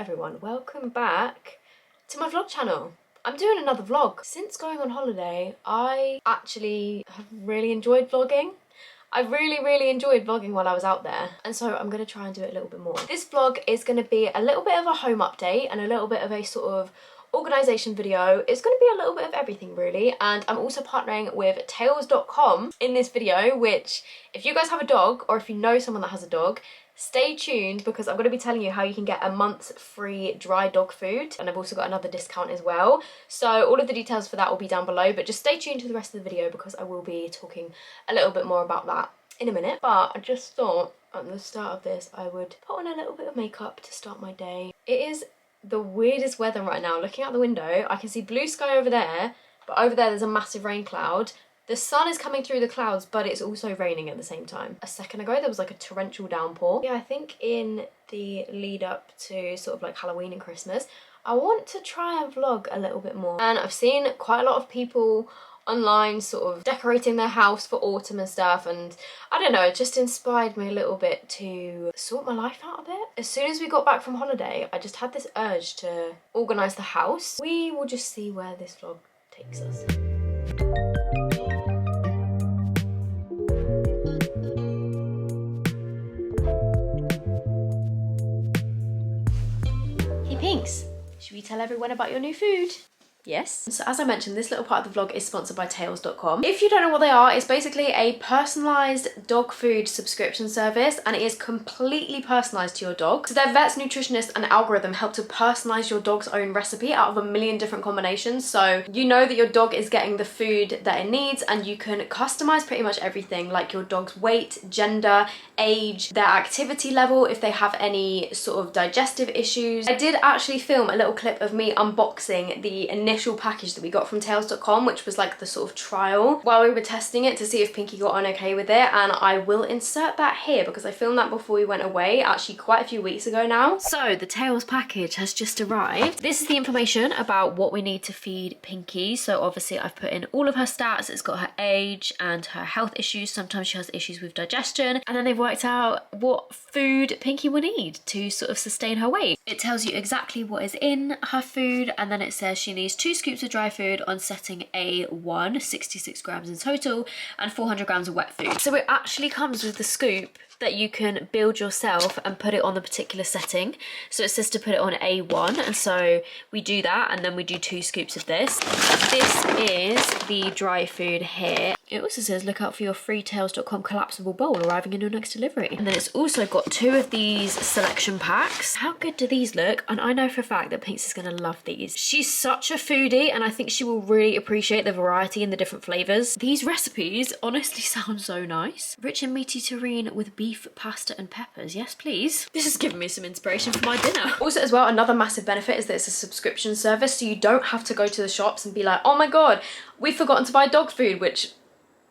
everyone, welcome back to my vlog channel. I'm doing another vlog. Since going on holiday, I actually have really enjoyed vlogging. I really enjoyed vlogging while I was out there, and so I'm going to try and do it a little bit more. This vlog is going to be a little bit of a home update and a little bit of a sort of organisation video. It's going to be a little bit of everything really, and I'm also partnering with tails.com in this video, which if you guys have a dog or if you know someone that has a dog, stay tuned because I'm going to be telling you how you can get a month's free dry dog food, and I've also got another discount as well. So all of the details for that will be down below, but just stay tuned to the rest of the video because I will be talking a little bit more about that in a minute. But I just thought at the start of this I would put on a little bit of makeup to start my day. It is the weirdest weather right now. Looking out the window, I can see blue sky over there, but over there there's a massive rain cloud. The sun is coming through the clouds, but it's also raining at the same time. A second ago, there was like a torrential downpour. Yeah, I think in the lead up to sort of like Halloween and Christmas, I want to try and vlog a little bit more. And I've seen quite a lot of people online sort of decorating their house for autumn and stuff, and I don't know, it just inspired me a little bit to sort my life out a bit. As soon as we got back from holiday, I just had this urge to organise the house. We will just see where this vlog takes us. Pinks, should we tell everyone about your new food? Yes. So as I mentioned, this little part of the vlog is sponsored by tails.com. If you don't know what they are, it's basically a personalised dog food subscription service, and it is completely personalised to your dog. So their vet's nutritionist and algorithm help to personalise your dog's own recipe out of a million different combinations. So you know that your dog is getting the food that it needs, and you can customise pretty much everything, like your dog's weight, gender, age, their activity level, if they have any sort of digestive issues. I did actually film a little clip of me unboxing the initial package that we got from tails.com, which was like the sort of trial while we were testing it to see if Pinky got on okay with it, and I will insert that here because I filmed that before we went away, actually quite a few weeks ago now. So the Tails package has just arrived. This is the information about what we need to feed Pinky. So obviously I've put in all of her stats. It's got her age and her health issues. Sometimes she has issues with digestion, and then they've worked out what food Pinky will need to sort of sustain her weight. It tells you exactly what is in her food, and then it says she needs 2 scoops of dry food on setting A1, 66 grams in total, and 400 grams of wet food. So it actually comes with the scoop that you can build yourself and put it on the particular setting. So it says to put it on A1, and so we do that, and then we do 2 scoops of this. This is the dry food here. It also says look out for your free tails.com collapsible bowl arriving in your next delivery. And then it's also got 2 of these selection packs. How good do these look? And I know for a fact that Pinks is gonna love these. She's such a foodie, and I think she will really appreciate the variety and the different flavors. These recipes honestly sound so nice. Rich and meaty terrine with beef, pasta and peppers. Yes, please. This has given me some inspiration for my dinner. Also as well, another massive benefit is that it's a subscription service, so you don't have to go to the shops and be like, oh my god, we've forgotten to buy dog food, which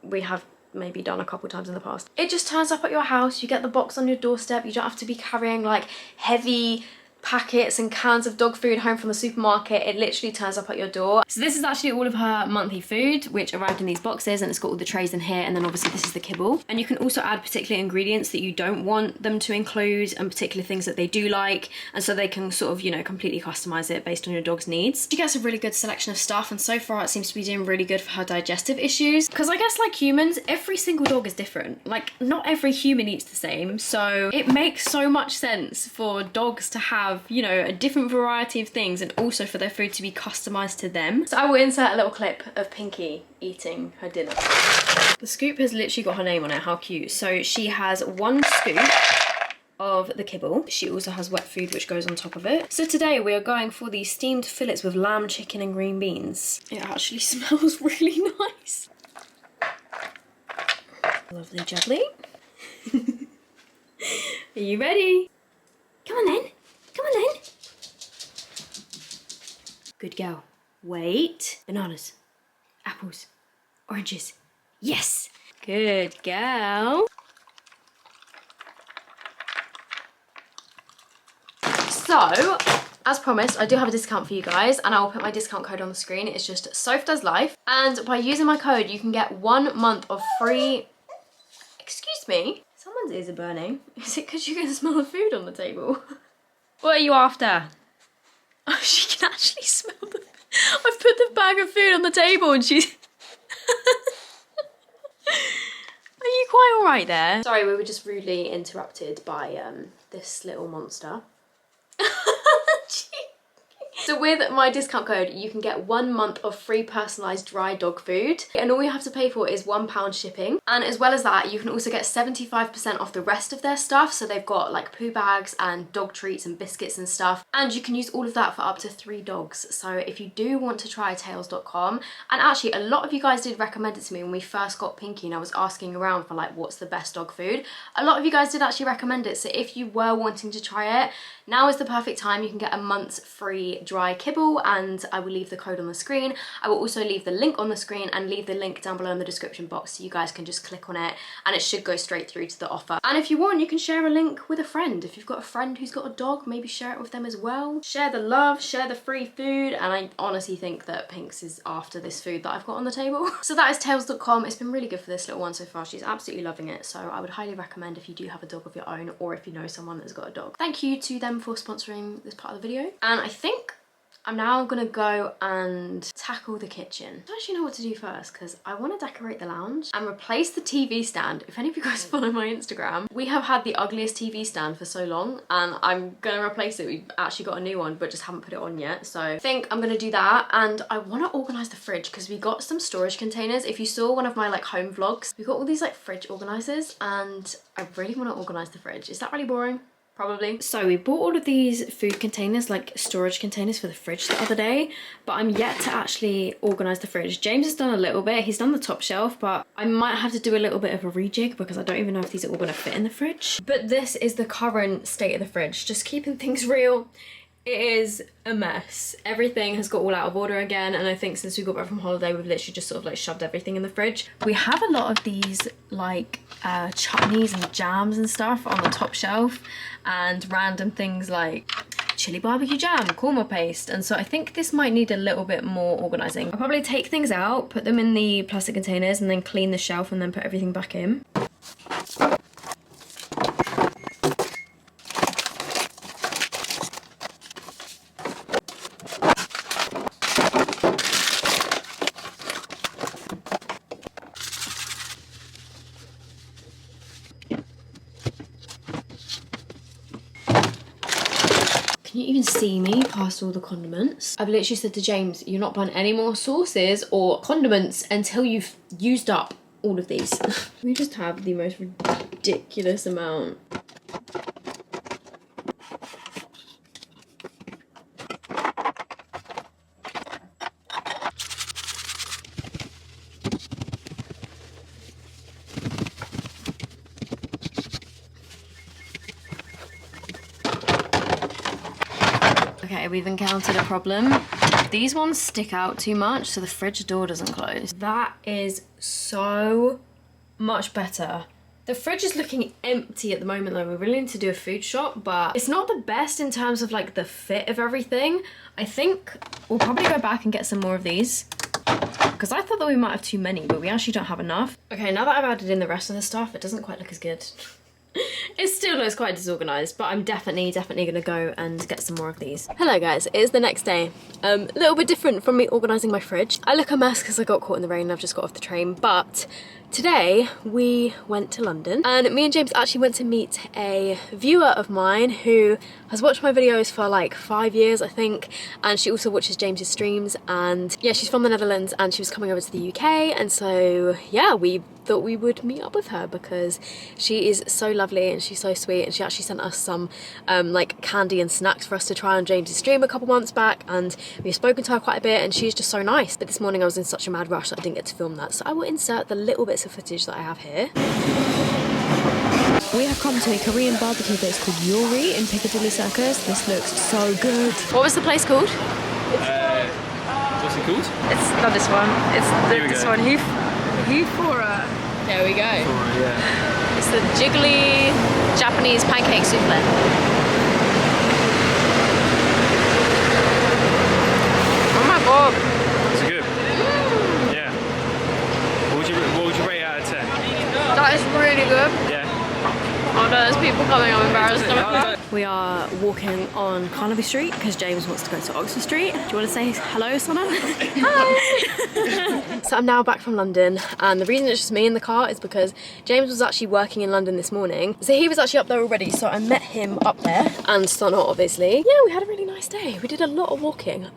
we have maybe done a couple times in the past. It just turns up at your house, you get the box on your doorstep, you don't have to be carrying like heavy packets and cans of dog food home from the supermarket. It literally turns up at your door. So this is actually all of her monthly food, which arrived in these boxes, and it's got all the trays in here, and then obviously this is the kibble. And you can also add particular ingredients that you don't want them to include and particular things that they do like, and so they can sort of, you know, completely customize it based on your dog's needs. She gets a really good selection of stuff, and so far it seems to be doing really good for her digestive issues, because I guess like humans, every single dog is different. Like not every human eats the same, so it makes so much sense for dogs to have, you know, a different variety of things, and also for their food to be customized to them. So I will insert a little clip of Pinky eating her dinner. The scoop has literally got her name on it. How cute. So she has 1 scoop of the kibble. She also has wet food which goes on top of it. So today we are going for the steamed fillets with lamb, chicken and green beans. It actually smells really nice. Lovely jubbly. Are you ready? Come on then. Come on then. Good girl. Wait. Bananas. Apples. Oranges. Yes. Good girl. So, as promised, I do have a discount for you guys, and I will put my discount code on the screen. It's just sophdoeslife. And by using my code, you can get 1 month of free... Excuse me? Someone's ears are burning. Is it because you can smell the food on the table? What are you after? Oh, she can actually smell the... I've put the bag of food on the table and she's... Are you quite alright there? Sorry, we were just rudely interrupted by this little monster. So with my discount code, you can get 1 month of free personalised dry dog food. And all you have to pay for is £1 shipping. And as well as that, you can also get 75% off the rest of their stuff. So they've got like poo bags and dog treats and biscuits and stuff. And you can use all of that for up to 3 dogs. So if you do want to try tails.com, and actually a lot of you guys did recommend it to me when we first got Pinky and I was asking around for like what's the best dog food. A lot of you guys did actually recommend it. So if you were wanting to try it, now is the perfect time. You can get a month's free dry kibble and I will leave the code on the screen. I will also leave the link on the screen and leave the link down below in the description box so you guys can just click on it and it should go straight through to the offer. And if you want, you can share a link with a friend. If you've got a friend who's got a dog, maybe share it with them as well. Share the love, share the free food, and I honestly think that Pinks is after this food that I've got on the table. So that is tails.com. It's been really good for this little one so far. She's absolutely loving it. So I would highly recommend if you do have a dog of your own or if you know someone that's got a dog. Thank you to them for sponsoring this part of the video. And I think I'm now gonna go and tackle the kitchen. I don't actually know what to do first because I want to decorate the lounge and replace the TV stand. If any of you guys follow my Instagram, we have had the ugliest TV stand for so long and I'm gonna replace it. We've actually got a new one but just haven't put it on yet. So I think I'm gonna do that, and I want to organize the fridge because we got some storage containers. If you saw one of my like home vlogs, we got all these like fridge organizers and I really want to organize the fridge. Is that really boring? Probably. So we bought all of these food containers, like storage containers for the fridge the other day, but I'm yet to actually organise the fridge. James has done a little bit, he's done the top shelf, but I might have to do a little bit of a rejig because I don't even know if these are all going to fit in the fridge. But this is the current state of the fridge, just keeping things real. It is a mess. Everything has got all out of order again, and I think since we got back from holiday we've literally just sort of like shoved everything in the fridge. We have a lot of these like chutneys and jams and stuff on the top shelf and random things like chili barbecue jam, korma paste, and so I think this might need a little bit more organising. I'll probably take things out, put them in the plastic containers and then clean the shelf and then put everything back in. Can you even see me past all the condiments? I've literally said to James, you're not buying any more sauces or condiments until you've used up all of these. We just have the most ridiculous amount. Okay, we've encountered a problem. These ones stick out too much, so the fridge door doesn't close. That is so much better. The fridge is looking empty at the moment though. We really need to do a food shop, but it's not the best in terms of like the fit of everything. I think we'll probably go back and get some more of these because I thought that we might have too many, but we actually don't have enough. Okay, now that I've added in the rest of the stuff, it doesn't quite look as good. It still looks quite disorganised, but I'm definitely gonna go and get some more of these. Hello guys, it is the next day. A little bit different from me organising my fridge. I look a mess because I got caught in the rain and I've just got off the train, but today we went to London and me and James actually went to meet a viewer of mine who has watched my videos for like 5 years I think, and she also watches James's streams, and yeah, she's from the Netherlands and she was coming over to the UK, and so yeah, we thought we would meet up with her because she is so lovely and she's so sweet, and she actually sent us some like candy and snacks for us to try on James's stream a couple months back, and we've spoken to her quite a bit and she's just so nice. But this morning I was in such a mad rush that I didn't get to film that, so I will insert the little bits of footage that I have here. We have come to a Korean barbecue that's called Yuri in Piccadilly Circus. This looks so good. What was the place called? What's it called? It's not this one. It's this one. Hufora. There we go. Yeah. It's the jiggly Japanese pancake souffle. Oh my god. Is it good? Yeah. What would you rate out of 10? That is really good. Yeah. Oh no, there's people coming, I'm embarrassed. We are walking on Carnaby Street because James wants to go to Oxford Street. Do you want to say hello, Sonna? Hi! So I'm now back from London, and the reason it's just me in the car is because James was actually working in London this morning. So he was actually up there already, so I met him up there, and Sonna obviously. Yeah, we had a really nice day. We did a lot of walking,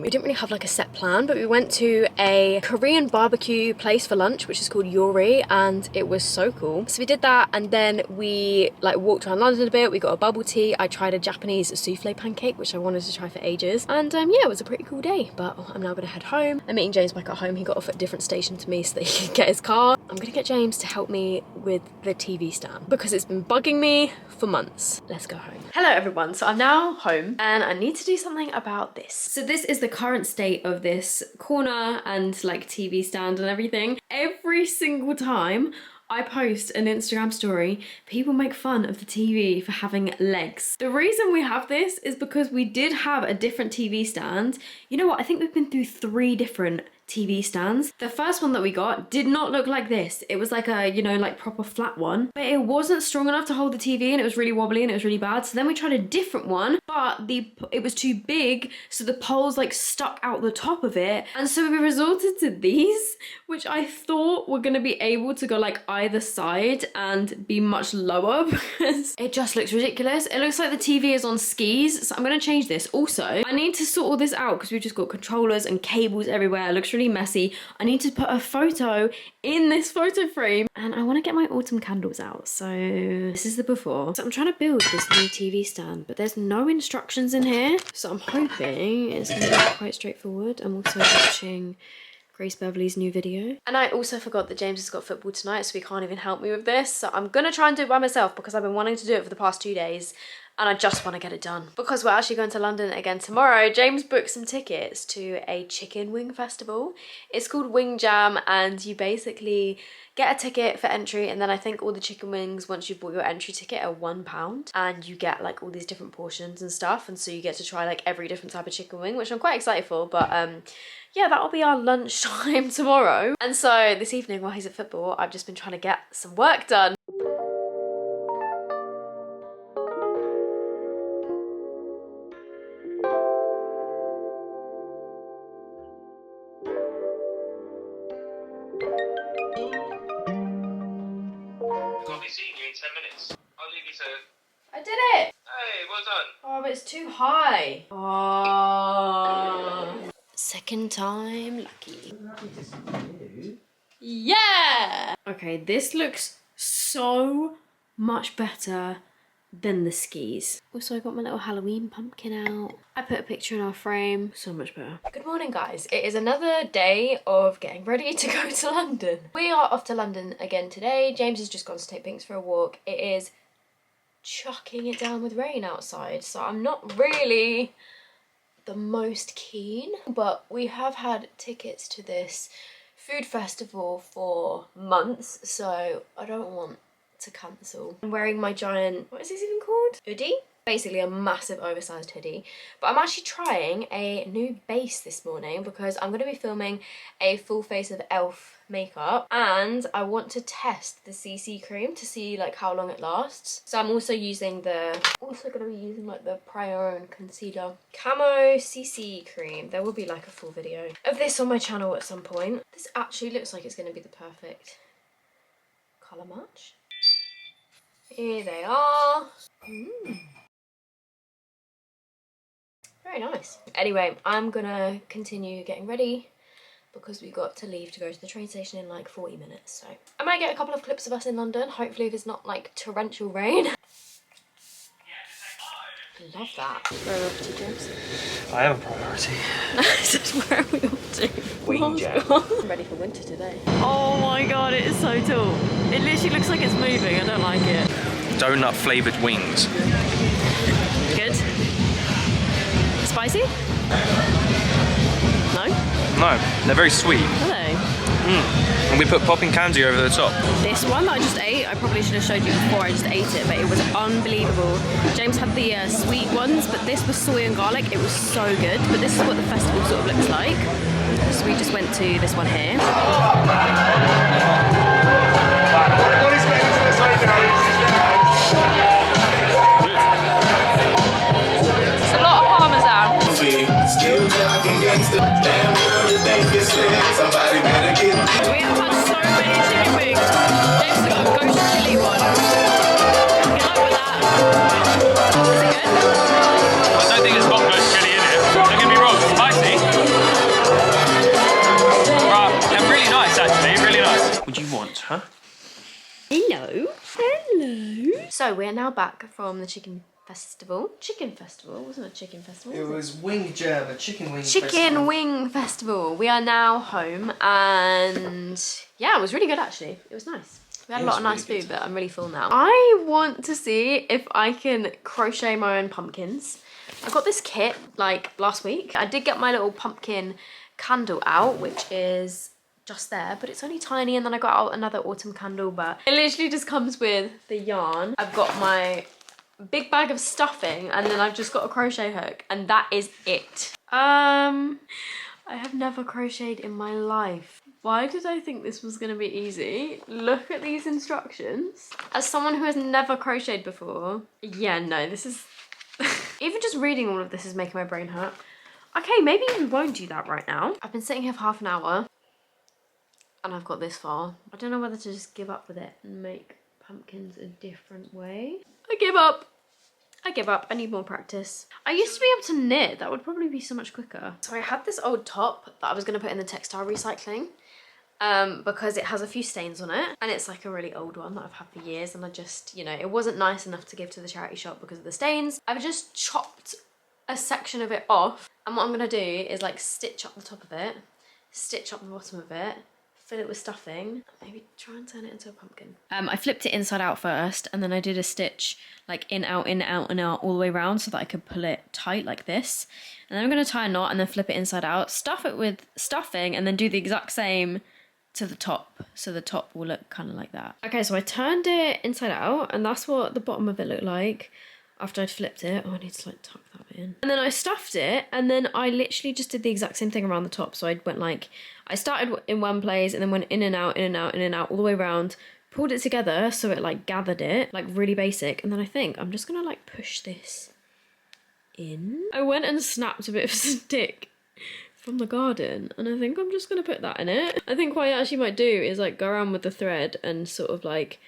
We didn't really have like a set plan, but we went to a Korean barbecue place for lunch, which is called Yori, and it was so cool. So we did that, and then we like walked around London a bit. We got a bubble tea. I tried a Japanese souffle pancake, which I wanted to try for ages, and yeah, it was a pretty cool day. But I'm now gonna head home. I'm meeting James back at home. He got off at a different station to me so that he could get his car. I'm gonna get James to help me with the TV stand because it's been bugging me for months. Let's go home. Hello everyone, so I'm now home and I need to do something about this. So this is the current state of this corner and like TV stand and everything. Every single time I post an Instagram story, people make fun of the TV for having legs. The reason we have this is because we did have a different TV stand. You know what, I think we've been through 3 different TV stands. The first one that we got did not look like this. It was like a, you know, like proper flat one, but it wasn't strong enough to hold the TV and it was really wobbly and it was really bad. So then we tried a different one, but it was too big, so the poles like stuck out the top of it. And so we resorted to these, which I thought were gonna be able to go like either side and be much lower because it just looks ridiculous. It looks like the TV is on skis, so I'm gonna change this. Also, I need to sort all this out because we've just got controllers and cables everywhere. It looks really messy. I need to put a photo in this photo frame and I want to get my autumn candles out. So this is the before. So I'm trying to build this new TV stand, but there's no instructions in here. So I'm hoping it's going to be quite straightforward. I'm also watching Grace Beverly's new video. And I also forgot that James has got football tonight, so he can't even help me with this. So I'm gonna try and do it by myself because I've been wanting to do it for the past 2 days and I just want to get it done. Because we're actually going to London again tomorrow, James booked some tickets to a chicken wing festival. It's called Wing Jam, and you basically get a ticket for entry, and then I think all the chicken wings, once you've bought your entry ticket, are £1, and you get like all these different portions and stuff, and so you get to try like every different type of chicken wing, which I'm quite excited for. But yeah, that'll be our lunchtime tomorrow. And so this evening while he's at football, I've just been trying to get some work done. I'll be seeing you in 10 minutes. I'll leave you to... I did it! Hey, well done. Oh, but it's too high. Oh. Second time lucky. Yeah! Okay, this looks so much better than the skis. Also, I got my little Halloween pumpkin out. I put a picture in our frame. So much better. Good morning, guys. It is another day of getting ready to go to London. We are off to London again today. James has just gone to take Pinks for a walk. It is chucking it down with rain outside, so I'm not really the most keen, but we have had tickets to this food festival for months, so I don't want to cancel. I'm wearing my giant, what is this even called? Hoodie? Basically a massive oversized hoodie. But I'm actually trying a new base this morning because I'm going to be filming a full face of elf makeup, and I want to test the CC cream to see like how long it lasts. So I'm also using the, like the Prior and Concealer Camo CC cream. There will be like a full video of this on my channel at some point. This actually looks like it's going to be the perfect colour match. Here they are. Very nice. Anyway, I'm gonna continue getting ready because we got to leave to go to the train station in like 40 minutes. So I might get a couple of clips of us in London, hopefully if it's not like torrential rain. Love that. Where are we off to, James? I have a priority. I said, where are we off to? Wing Jam. I'm ready for winter today. Oh my god, it is so tall. It literally looks like it's moving. I don't like it. Donut flavoured wings. Good. Spicy? No? No, they're very sweet. Are they? And we put popping candy over the top. This one that I just ate, I probably should have showed you before I just ate it, but it was unbelievable. James had the sweet ones, but this was soy and garlic. It was so good. But this is what the festival sort of looks like. So we just went to this one here. We have had so many chicken wings. James got a ghost chili one. Good luck with that. Is it good? I don't think it's got ghost chili in it. Don't get me wrong, spicy. Right, they're really nice actually, really nice. What do you want, huh? Hello. Hello. So we're now back from the chicken festival. Chicken festival? It wasn't a chicken festival. It was Wing Jam, a chicken wing Chicken festival. wing festival. We are now home and yeah, it was really good actually. It was nice. We had a lot of nice food, but I'm really full now. I want to see if I can crochet my own pumpkins. I got this kit like last week. I did get my little pumpkin candle out, which is just there, but it's only tiny, and then I got out another autumn candle, but it literally just comes with the yarn. I've got my big bag of stuffing, and then I've just got a crochet hook, and that is it. I have never crocheted in my life. Why did I think this was gonna be easy? Look at these instructions. As someone who has never crocheted before, yeah, no, this is even just reading all of this is making my brain hurt. Okay, maybe we won't do that right now. I've been sitting here for half an hour and I've got this far. I don't know whether to just give up with it and make pumpkins a different way. I give up. I give up. I need more practice. I used to be able to knit. That would probably be so much quicker. So I had this old top that I was going to put in the textile recycling because it has a few stains on it. And it's like a really old one that I've had for years. And I just, you know, it wasn't nice enough to give to the charity shop because of the stains. I've just chopped a section of it off. And what I'm going to do is like stitch up the top of it, stitch up the bottom of it, fill it with stuffing, maybe try and turn it into a pumpkin. I flipped it inside out first, and then I did a stitch like in, out, all the way around so that I could pull it tight like this. And then I'm going to tie a knot and then flip it inside out, stuff it with stuffing, and then do the exact same to the top. So the top will look kind of like that. Okay, so I turned it inside out, and that's what the bottom of it looked like after I'd flipped it. Oh, I need to like tuck that bit in. And then I stuffed it, and then I literally just did the exact same thing around the top. So I went like, I started in one place and then went in and out, in and out, in and out, all the way around, pulled it together so it like gathered it, like really basic. And then I think I'm just gonna like push this in. I went and snapped a bit of stick from the garden, and I think I'm just gonna put that in it. I think what I actually might do is like go around with the thread and sort of like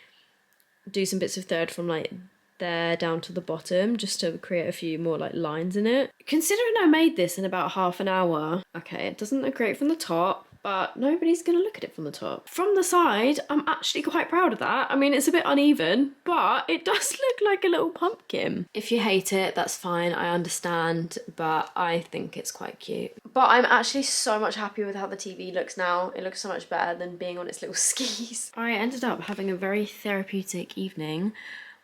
do some bits of thread from like there down to the bottom just to create a few more like lines in it. Considering I made this in about half an hour, okay, it doesn't look great from the top, but nobody's gonna look at it from the top. From the side, I'm actually quite proud of that. I mean, it's a bit uneven, but it does look like a little pumpkin. If you hate it, that's fine, I understand, but I think it's quite cute. But I'm actually so much happier with how the TV looks now. It looks so much better than being on its little skis. I ended up having a very therapeutic evening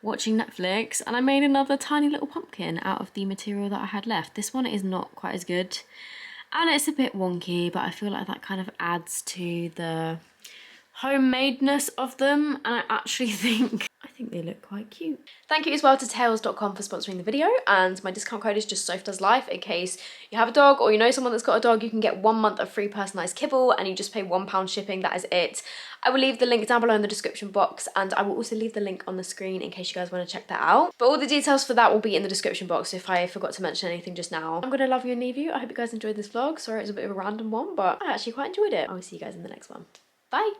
watching Netflix, and I made another tiny little pumpkin out of the material that I had left. This one is not quite as good and it's a bit wonky, but I feel like that kind of adds to the homemadeness of them, and I actually think they look quite cute. Thank you as well to tails.com for sponsoring the video, and my discount code is just sophdoeslife. In case you have a dog or you know someone that's got a dog, you can get 1 month of free personalised kibble and you just pay £1 shipping. That is it. I will leave the link down below in the description box, and I will also leave the link on the screen in case you guys want to check that out. But all the details for that will be in the description box if I forgot to mention anything just now. I'm gonna love you and leave you. I hope you guys enjoyed this vlog. Sorry it was a bit of a random one, but I actually quite enjoyed it. I will see you guys in the next one. Bye!